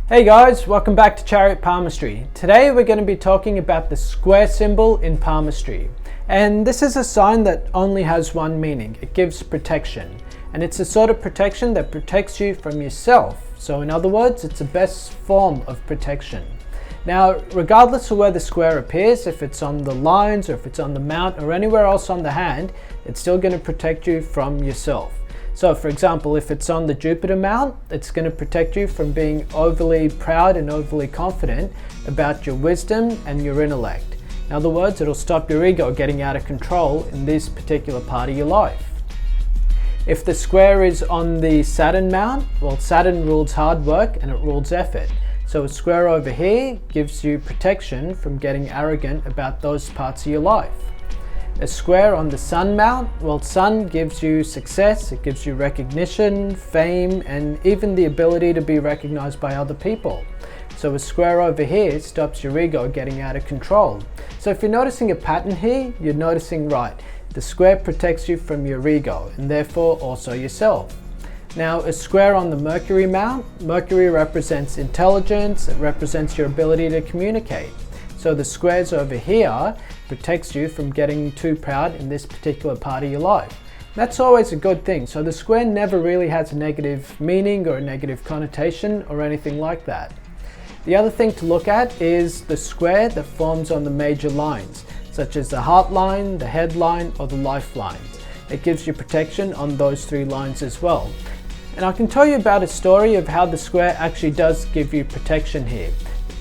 Hey guys, welcome back to Chariot Palmistry. Today we're going to be talking about the square symbol in Palmistry. And this is a sign that only has one meaning. It gives protection. And it's a sort of protection that protects you from yourself. So in other words, it's the best form of protection. Now, regardless of where the square appears, if it's on the lines or if it's on the mount or anywhere else on the hand, it's still going to protect you from yourself. So for example, if it's on the Jupiter mount, it's going to protect you from being overly proud and overly confident about your wisdom and your intellect. In other words, it'll stop your ego getting out of control in this particular part of your life. If the square is on the Saturn mount, well, Saturn rules hard work and it rules effort. So a square over here gives you protection from getting arrogant about those parts of your life. A square on the Sun mount, well, Sun gives you success, it gives you recognition, fame, and even the ability to be recognized by other people. So a square over here stops your ego getting out of control. So if you're noticing a pattern here, you're noticing right. The square protects you from your ego and therefore also yourself. Now, a square on the Mercury mount, Mercury represents intelligence, it represents your ability to communicate. So the squares over here protects you from getting too proud in this particular part of your life. That's always a good thing. So the square never really has a negative meaning or a negative connotation or anything like that. The other thing to look at is the square that forms on the major lines, such as the heart line, the head line, or the life lines. It gives you protection on those three lines as well. And I can tell you about a story of how the square actually does give you protection here.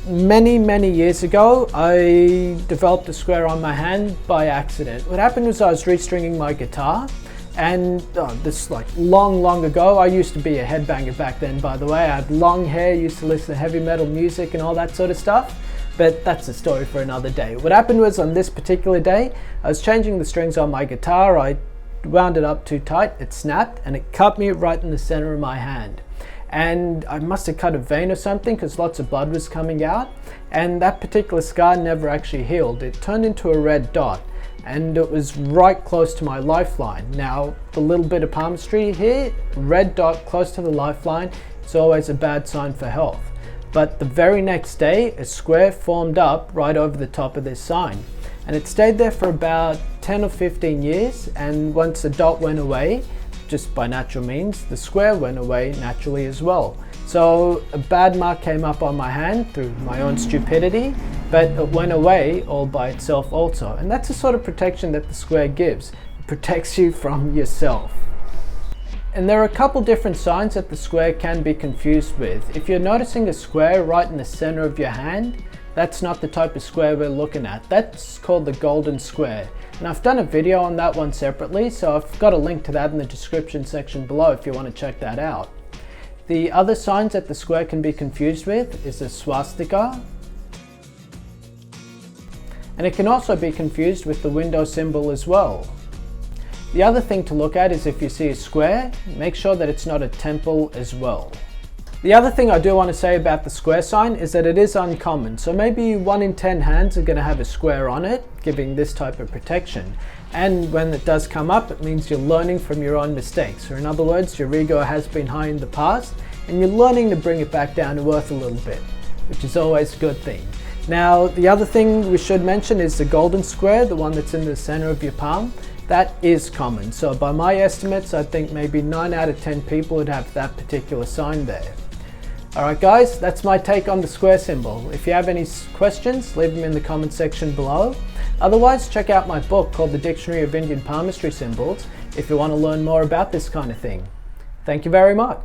Many years ago, I developed a square on my hand by accident. What happened was I was restringing my guitar, and this like long ago. I used to be a headbanger back then, by the way. I had long hair, used to listen to heavy metal music and all that sort of stuff, but that's a story for another day. What happened was on this particular day, I was changing the strings on my guitar. I wound it up too tight, it snapped, and it cut me right in the center of my hand. And I must have cut a vein or something because lots of blood was coming out, and that particular scar never actually healed. It turned into a red dot and it was right close to my lifeline. Now, the little bit of palmistry here, red dot close to the lifeline, it's always a bad sign for health. But the very next day, a square formed up right over the top of this sign, and it stayed there for about 10 or 15 years, and once the dot went away, just by natural means, the square went away naturally as well. So a bad mark came up on my hand through my own stupidity, but it went away all by itself also. And that's the sort of protection that the square gives. It protects you from yourself. And there are a couple different signs that the square can be confused with. If you're noticing a square right in the center of your hand, that's not the type of square we're looking at. That's called the golden square. And I've done a video on that one separately, so I've got a link to that in the description section below if you want to check that out. The other signs that the square can be confused with is a swastika. And it can also be confused with the window symbol as well. The other thing to look at is if you see a square, make sure that it's not a temple as well. The other thing I do want to say about the square sign is that it is uncommon. So maybe 1 in 10 hands are going to have a square on it, giving this type of protection. And when it does come up, it means you're learning from your own mistakes. Or in other words, your ego has been high in the past and you're learning to bring it back down to earth a little bit, which is always a good thing. Now, the other thing we should mention is the golden square, the one that's in the center of your palm. That is common. So by my estimates, I think maybe 9 out of 10 people would have that particular sign there. Alright guys, that's my take on the square symbol. If you have any questions, leave them in the comment section below. Otherwise, check out my book called The Dictionary of Indian Palmistry Symbols if you want to learn more about this kind of thing. Thank you very much.